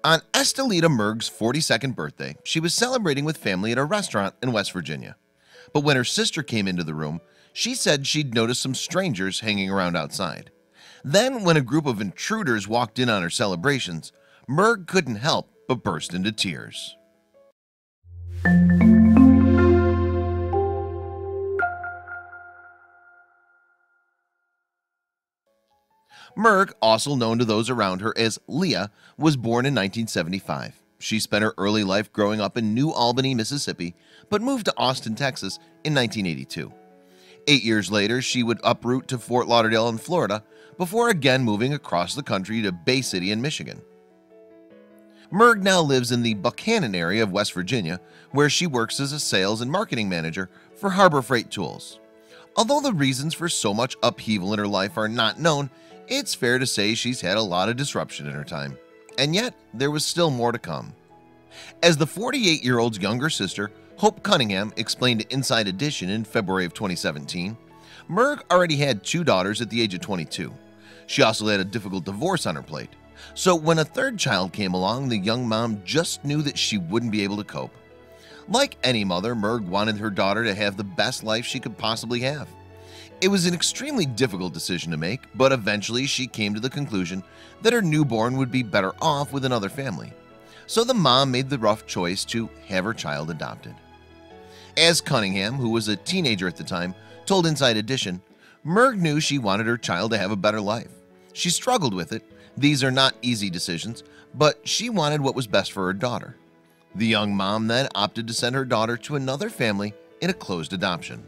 On Estellita Murg's 42nd birthday, she was celebrating with family at a restaurant in West Virginia. But when her sister came into the room, she said she'd noticed some strangers hanging around outside. Then, when a group of intruders walked in on her celebrations, Murg couldn't help but burst into tears. Murg, also known to those around her as Leah, was born in 1975. She spent her early life growing up in New Albany, Mississippi, but moved to Austin, Texas in 1982. 8 years later, she would uproot to Fort Lauderdale in Florida before again moving across the country to Bay City in Michigan. Murg now lives in the Buchanan area of West Virginia, where she works as a sales and marketing manager for Harbor Freight Tools. Although the reasons for so much upheaval in her life are not known, it's fair to say she's had a lot of disruption in her time. And yet, there was still more to come. As the 48-year-old's younger sister, Hope Cunningham, explained to Inside Edition in February of 2017, Murg already had 2 daughters at the age of 22. She also had a difficult divorce on her plate. So when a third child came along, the young mom just knew that she wouldn't be able to cope. Like any mother, Murg wanted her daughter to have the best life she could possibly have. It was an extremely difficult decision to make, but eventually she came to the conclusion that her newborn would be better off with another family. So the mom made the rough choice to have her child adopted. As Cunningham, who was a teenager at the time, told Inside Edition, Murg knew she wanted her child to have a better life. She struggled with it. These are not easy decisions, but she wanted what was best for her daughter. The young mom then opted to send her daughter to another family in a closed adoption.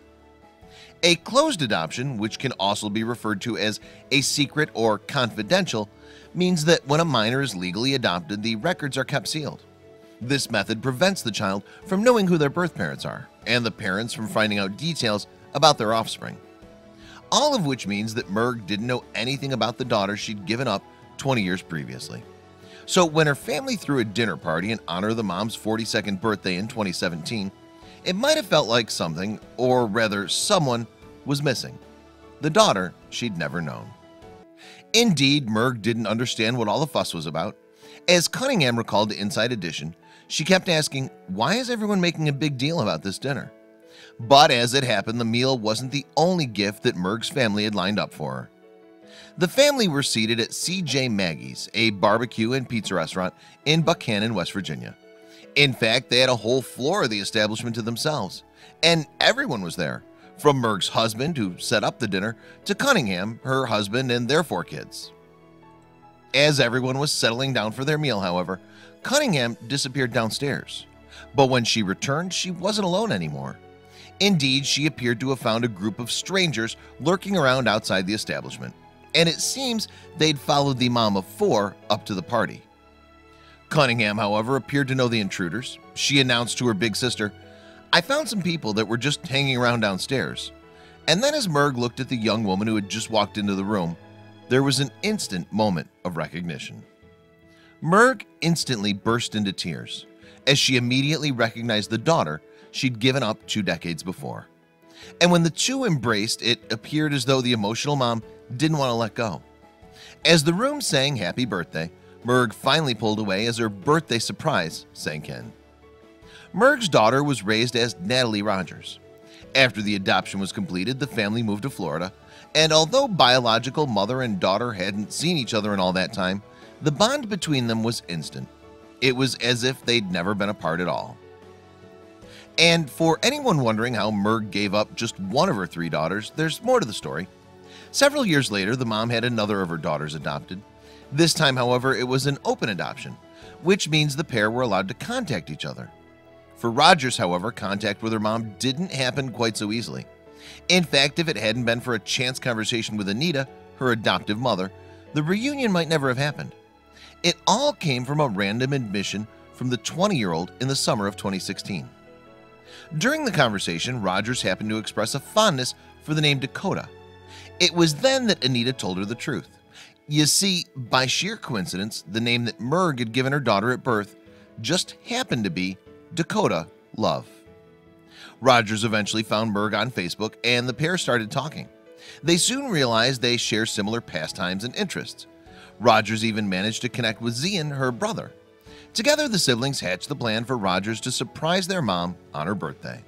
A closed adoption, which can also be referred to as a secret or confidential, means that when a minor is legally adopted, the records are kept sealed. This method prevents the child from knowing who their birth parents are, and the parents from finding out details about their offspring. All of which means that Murg didn't know anything about the daughter she'd given up 20 years previously. So when her family threw a dinner party in honor of the mom's 42nd birthday in 2017, it might have felt like something, or rather someone, was missing. The daughter she'd never known. Indeed, Murg didn't understand what all the fuss was about. As Cunningham recalled to Inside Edition, she kept asking, why is everyone making a big deal about this dinner? But as it happened, the meal wasn't the only gift that Murg's family had lined up for her. The family were seated at C.J. Maggie's, a barbecue and pizza restaurant in Buchanan, West Virginia. In fact, they had a whole floor of the establishment to themselves, and everyone was there, from Murg's husband, who set up the dinner, to Cunningham, her husband, and their 4 kids. As everyone was settling down for their meal, however, Cunningham disappeared downstairs. But when she returned, she wasn't alone anymore. Indeed, she appeared to have found a group of strangers lurking around outside the establishment, and it seems they'd followed the mom of 4 up to the party. Cunningham, however, appeared to know the intruders. She announced to her big sister, I found some people that were just hanging around downstairs. And then as Murg looked at the young woman who had just walked into the room, there was an instant moment of recognition. Murg instantly burst into tears as she immediately recognized the daughter she'd given up 2 decades before. And when the two embraced, it appeared as though the emotional mom didn't want to let go. As the room sang happy birthday, Murg finally pulled away as her birthday surprise sank in. Murg's daughter was raised as Natalie Rogers. After the adoption was completed, the family moved to Florida, and although biological mother and daughter hadn't seen each other in all that time, the bond between them was instant. It was as if they'd never been apart at all. And for anyone wondering how Murg gave up just one of her 3 daughters, there's more to the story. Several years later, the mom had another of her daughters adopted. This time, however, it was an open adoption, which means the pair were allowed to contact each other. For Rogers, however, contact with her mom didn't happen quite so easily. In fact, if it hadn't been for a chance conversation with Anita, her adoptive mother, the reunion might never have happened. It all came from a random admission from the 20-year-old in the summer of 2016. During the conversation, Rogers happened to express a fondness for the name Dakota. It was then that Anita told her the truth. You see, by sheer coincidence, the name that Murg had given her daughter at birth just happened to be Dakota Love. Rogers eventually found Murg on Facebook, and the pair started talking. They soon realized they share similar pastimes and interests. Rogers even managed to connect with Zian, her brother. Together, the siblings hatched the plan for Rogers to surprise their mom on her birthday.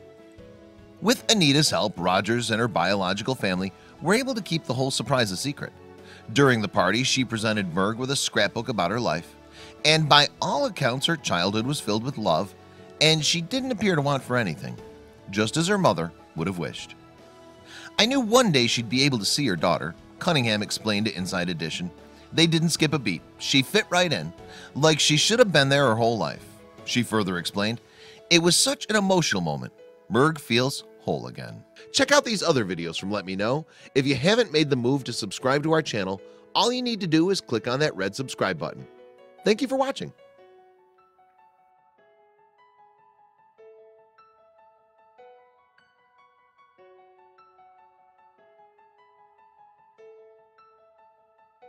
With Anita's help, Rogers and her biological family were able to keep the whole surprise a secret. During the party, she presented Murg with a scrapbook about her life, and by all accounts her childhood was filled with love, and she didn't appear to want for anything, just as her mother would have wished. "I knew one day she'd be able to see her daughter," Cunningham explained to Inside Edition. "They didn't skip a beat. She fit right in, like she should have been there her whole life." She further explained, "It was such an emotional moment. Murg feels whole again." Check out these other videos from Let Me Know. If you haven't made the move to subscribe to our channel, all you need to do is click on that red subscribe button. Thank you for watching.